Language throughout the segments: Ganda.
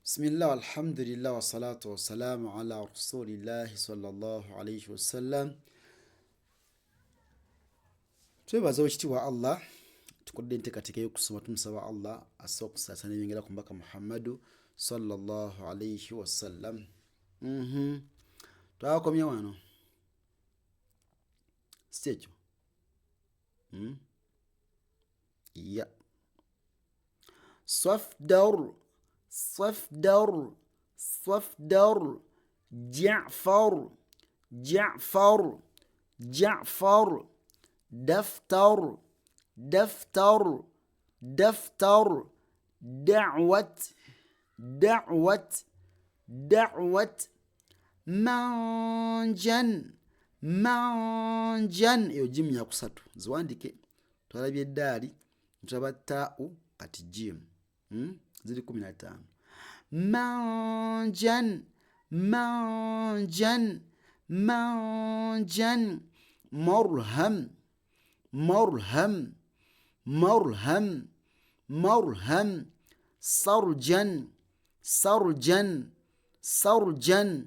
بسم الله والحمد لله والصلاة والسلام على رسول الله صلى الله عليه وسلم. twebaza ekitiibwa Allah tukodde enteekateeka y'okusoma tumusaba Allah asse okusaasana ebyengera ku mbaka Muhammadu sallallahu alayhi wasallam. Twakomye wano si ekyo ya صفدر صفدر صفدر جعفر جعفر جعفر دفتر دفتر دفتر دعوة دعوة دعوة منجن منجن eyo jimu yakusatu ziwandike. Twalabye eddaali ntulaba taau kati jimu ziri 15. منجن منجن منجن مرهم مرهم مرهم مرهم سرجن سرجن سرجن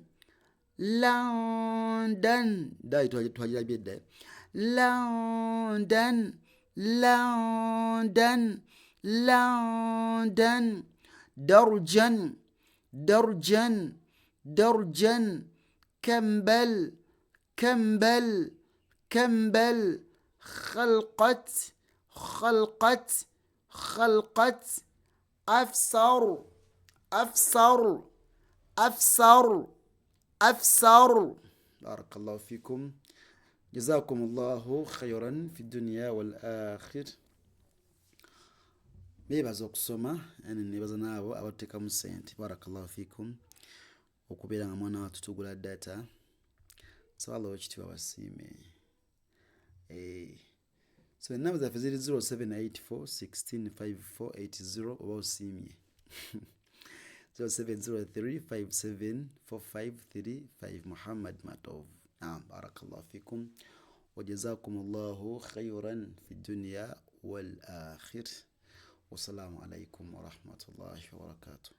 لندن داي تواجد بيد لندن لندن لندن درجن درجن درجن كمبل كمبل كمبل خلقت خلقت خلقت أفسر أفسر أفسر أفسر. بارك الله فيكم، جزاكم الله خيرا في الدنيا والآخر. beebaza okusoma nebaza naabo abatekamu ssente. Barakallahu fikum okubeera nga mwana wattu tugula data. Saba Allah ekitiibwa basiime. So enamba zaffe ziri 0784165480 oba osiimye 0703574535 Muhammad Matov. Naam, barakallahu fikum wa jazakumullahu khayran fi dunya wal akhir. Wassalamu alaikum wa rahmatullahi wa barakatuh.